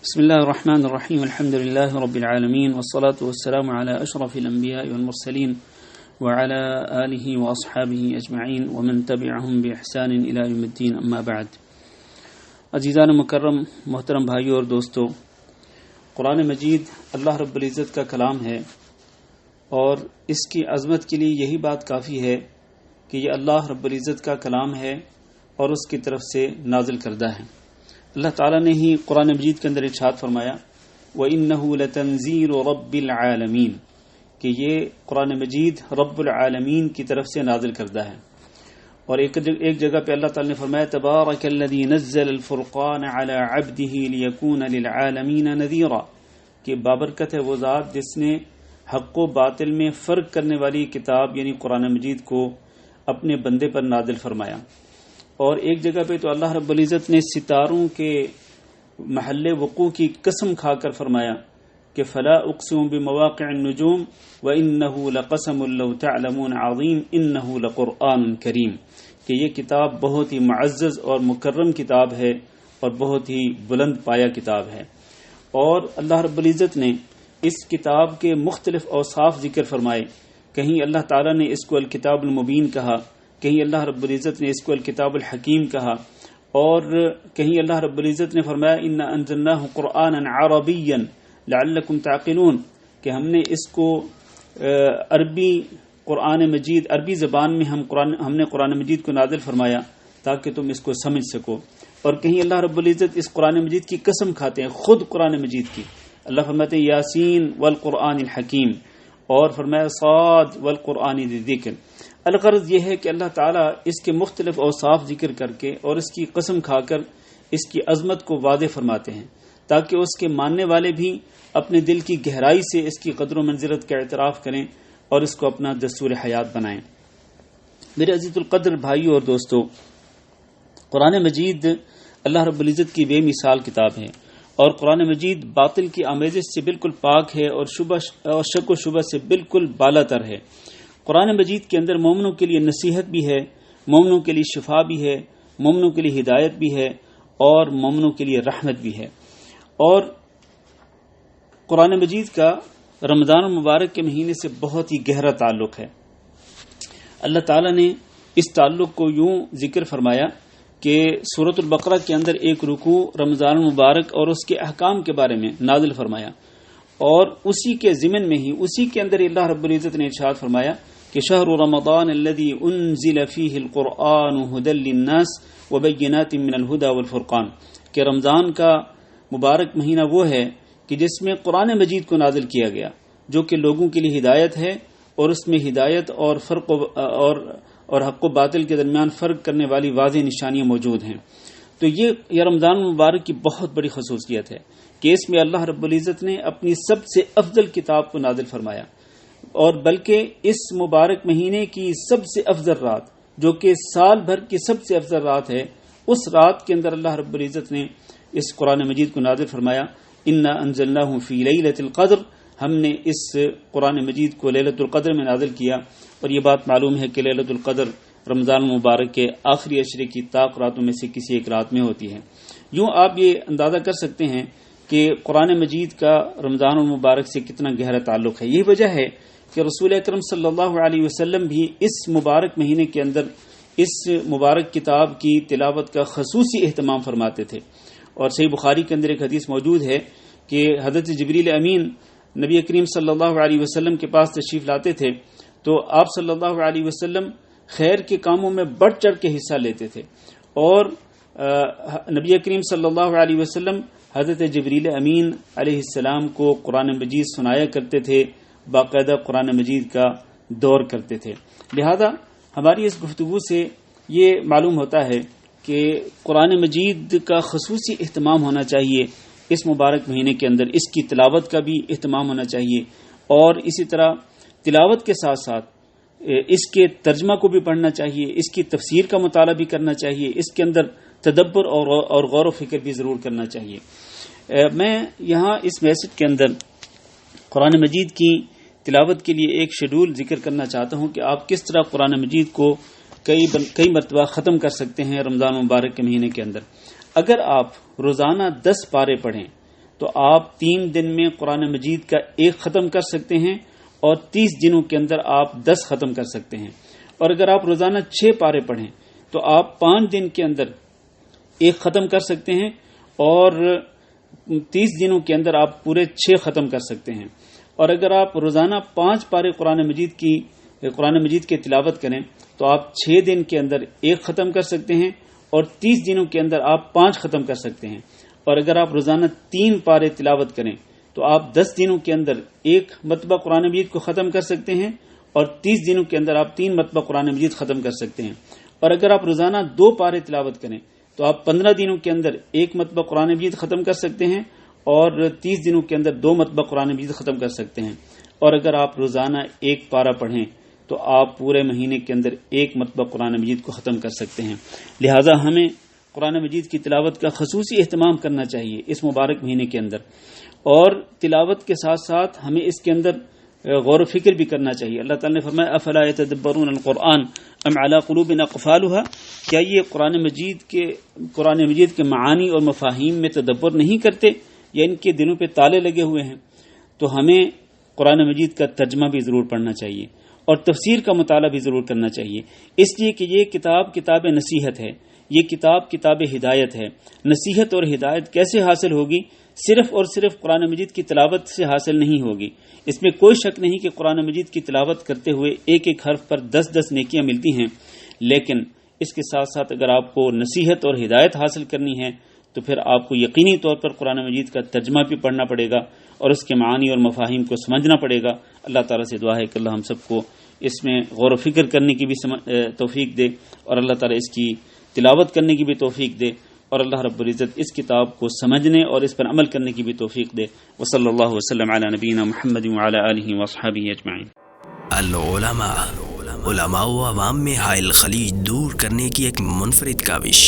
بسم الله الرحمن الرحيم الحمد لله رب العالمين والصلاة والسلام على أشرف الأنبياء والمرسلين وعلى آله وأصحابه أجمعين ومن تبعهم بإحسان إلى يوم الدين أما بعد. عزیزان مکرم، محترم بھائیوں اور دوستو، قرآن مجید اللہ رب العزت کا کلام ہے اور اس کی عظمت کے لیے یہی بات کافی ہے کہ یہ اللہ رب العزت کا کلام ہے اور اس کی طرف سے نازل کردہ ہے. اللہ تعالیٰ نے ہی قرآن مجید کے اندر ارشاد فرمایا وَإِنَّهُ لَتَنزِيلُ رَبِّ الْعَالَمِينَ کہ یہ قرآن مجید رب العالمین کی طرف سے نازل کردہ ہے. اور ایک جگہ پہ اللہ تعالیٰ نے فرمایا تبارک الذی نزل الفرقان علی عبدہ لیکون للعالمین نذیرا کہ بابرکت ہے وہ ذات جس نے حق و باطل میں فرق کرنے والی کتاب یعنی قرآن مجید کو اپنے بندے پر نازل فرمایا. اور ایک جگہ پہ تو اللہ رب العزت نے ستاروں کے محل وقوع کی قسم کھا کر فرمایا کہ فلا اقسم بمواقع النجوم وانه لقسم لو تعلمون عظیم انه لقرآن کریم کہ یہ کتاب بہت ہی معزز اور مکرم کتاب ہے اور بہت ہی بلند پایہ کتاب ہے. اور اللہ رب العزت نے اس کتاب کے مختلف اوصاف ذکر فرمائے. کہیں اللہ تعالیٰ نے اس کو الکتاب المبین کہا، کہیں اللہ رب العزت نے اس کو الکتاب الحکیم کہا، اور کہیں اللہ رب العزت نے فرمایا انا انزلناہ قرآنا عربیا لعلکم تعقلون کہ ہم نے اس کو عربی قرآن مجید عربی زبان میں ہم نے قرآن مجید کو نازل فرمایا تاکہ تم اس کو سمجھ سکو. اور کہیں اللہ رب العزت اس قرآن مجید کی قسم کھاتے ہیں خود قرآن مجید کی. اللہ فرماتے ہیں یاسین والقرآن الحکیم اور فرمایا صاد والقرآن ذی الذکر. الغرض یہ ہے کہ اللہ تعالیٰ اس کے مختلف اوصاف ذکر کر کے اور اس کی قسم کھا کر اس کی عظمت کو واضح فرماتے ہیں تاکہ اس کے ماننے والے بھی اپنے دل کی گہرائی سے اس کی قدر و منزلت کا اعتراف کریں اور اس کو اپنا دستور حیات بنائیں. میرے عزیز القدر بھائیوں اور دوستو، قرآن مجید اللہ رب العزت کی بے مثال کتاب ہے اور قرآن مجید باطل کی آمیزش سے بالکل پاک ہے اور شک و شبہ سے بالکل بالا تر ہے. قرآن مجید کے اندر مومنوں کے لیے نصیحت بھی ہے، مومنوں کے لیے شفا بھی ہے، مومنوں کے لیے ہدایت بھی ہے اور مومنوں کے لیے رحمت بھی ہے. اور قرآن مجید کا رمضان المبارک کے مہینے سے بہت ہی گہرا تعلق ہے. اللہ تعالیٰ نے اس تعلق کو یوں ذکر فرمایا کہ سورۃ البقرہ کے اندر ایک رکوع رمضان المبارک اور اس کے احکام کے بارے میں نازل فرمایا، اور اسی کے ضمن میں ہی اسی کے اندر اللہ رب العزت نے ارشاد فرمایا کہ شہر رمضان الذی انزل فیہ القرآن ھدی للناس وبینات من الھدی والفرقان کہ رمضان کا مبارک مہینہ وہ ہے کہ جس میں قرآن مجید کو نازل کیا گیا جو کہ لوگوں کے لیے ہدایت ہے اور اس میں ہدایت اور فرق اور حق و باطل کے درمیان فرق کرنے والی واضح نشانیاں موجود ہیں. تو یہ رمضان المبارک کی بہت بڑی خصوصیت ہے کہ اس میں اللہ رب العزت نے اپنی سب سے افضل کتاب کو نازل فرمایا، اور بلکہ اس مبارک مہینے کی سب سے افضل رات جو کہ سال بھر کی سب سے افضل رات ہے، اس رات کے اندر اللہ رب العزت نے اس قرآن مجید کو نازل فرمایا. انا انزلناہ فی لیلۃ القدر ہم نے اس قرآن مجید کو لیلۃ القدر میں نازل کیا. اور یہ بات معلوم ہے کہ لیلۃ القدر رمضان المبارک کے آخری عشرے کی طاق راتوں میں سے کسی ایک رات میں ہوتی ہے. یوں آپ یہ اندازہ کر سکتے ہیں کہ قرآن مجید کا رمضان المبارک سے کتنا گہرا تعلق ہے. یہی وجہ ہے کہ رسول اکرم صلی اللہ علیہ وسلم بھی اس مبارک مہینے کے اندر اس مبارک کتاب کی تلاوت کا خصوصی اہتمام فرماتے تھے. اور صحیح بخاری کے اندر ایک حدیث موجود ہے کہ حضرت جبریل امین نبی کریم صلی اللہ علیہ وسلم کے پاس تشریف لاتے تھے تو آپ صلی اللہ علیہ وسلم خیر کے کاموں میں بڑھ چڑھ کے حصہ لیتے تھے، اور نبی کریم صلی اللہ علیہ وسلم حضرت جبریل امین علیہ السلام کو قرآن مجید سنایا کرتے تھے، باقاعدہ قرآن مجید کا دور کرتے تھے. لہذا ہماری اس گفتگو سے یہ معلوم ہوتا ہے کہ قرآن مجید کا خصوصی اہتمام ہونا چاہیے اس مبارک مہینے کے اندر، اس کی تلاوت کا بھی اہتمام ہونا چاہیے، اور اسی طرح تلاوت کے ساتھ ساتھ اس کے ترجمہ کو بھی پڑھنا چاہیے، اس کی تفسیر کا مطالعہ بھی کرنا چاہیے، اس کے اندر تدبر اور غور و فکر بھی ضرور کرنا چاہیے. میں یہاں اس میسج کے اندر قرآن مجید کی تلاوت کے لیے ایک شیڈول ذکر کرنا چاہتا ہوں کہ آپ کس طرح قرآن مجید کو کئی مرتبہ ختم کر سکتے ہیں رمضان مبارک کے مہینے کے اندر. اگر آپ روزانہ 10 پارے پڑھیں تو آپ 3 دن میں قرآن مجید کا 1 ختم کر سکتے ہیں اور 30 دنوں کے اندر آپ 10 ختم کر سکتے ہیں. اور اگر آپ روزانہ 6 پارے پڑھیں تو آپ 5 دن کے اندر 1 ختم کر سکتے ہیں اور 30 دنوں کے اندر آپ پورے 6 ختم کر سکتے ہیں. اور اگر آپ روزانہ 5 پارے قرآن مجید کی تلاوت کریں تو آپ 6 دن کے اندر 1 ختم کر سکتے ہیں اور 30 دنوں کے اندر آپ 5 ختم کر سکتے ہیں. اور اگر آپ روزانہ 3 پارے تلاوت کریں تو آپ 10 دنوں کے اندر 1 مرتبہ قرآن مجید کو ختم کر سکتے ہیں اور 30 دنوں کے اندر آپ 3 مرتبہ قرآن مجید ختم کر سکتے ہیں. اور اگر آپ روزانہ 2 پارے تلاوت کریں تو آپ 15 دنوں کے اندر 1 مرتبہ قرآن مجید ختم کر سکتے ہیں اور 30 دنوں کے اندر 2 مرتبہ قرآن مجید ختم کر سکتے ہیں. اور اگر آپ روزانہ 1 پارہ پڑھیں تو آپ پورے مہینے کے اندر 1 مرتبہ قرآن مجید کو ختم کر سکتے ہیں. لہٰذا ہمیں قرآن مجید کی تلاوت کا خصوصی اہتمام کرنا چاہیے اس مبارک مہینے کے اندر، اور تلاوت کے ساتھ ساتھ ہمیں اس کے اندر غور و فکر بھی کرنا چاہیے. اللہ تعالیٰ نے فرمایا افلا یتدبرون القرآن ام علی قلوب اقفالها، کیا یہ قرآن مجید کے معانی اور مفاہیم میں تدبر نہیں کرتے یا ان کے دلوں پہ تالے لگے ہوئے ہیں؟ تو ہمیں قرآن مجید کا ترجمہ بھی ضرور پڑھنا چاہیے اور تفسیر کا مطالعہ بھی ضرور کرنا چاہیے، اس لیے کہ یہ کتاب نصیحت ہے، یہ کتاب ہدایت ہے. نصیحت اور ہدایت کیسے حاصل ہوگی؟ صرف اور صرف قرآن مجید کی تلاوت سے حاصل نہیں ہوگی. اس میں کوئی شک نہیں کہ قرآن مجید کی تلاوت کرتے ہوئے ایک ایک حرف پر 10 نیکیاں ملتی ہیں، لیکن اس کے ساتھ ساتھ اگر آپ کو نصیحت اور ہدایت حاصل کرنی ہے تو پھر آپ کو یقینی طور پر قرآن مجید کا ترجمہ بھی پڑھنا پڑے گا اور اس کے معانی اور مفاہیم کو سمجھنا پڑے گا. اللہ تعالیٰ سے دعا ہے کہ اللہ ہم سب کو اس میں غور و فکر کرنے کی بھی توفیق دے اور اللہ تعالیٰ اس کی تلاوت کرنے کی بھی توفیق دے اور اللہ رب العزت اس کتاب کو سمجھنے اور اس پر عمل کرنے کی بھی توفیق دے. وصلی اللہ وسلم علی نبینا محمد وعلی آلہ واصحابہ اجمعین. علماء و عوام میں حائل خلیج دور کرنے کی ایک منفرد کاوش.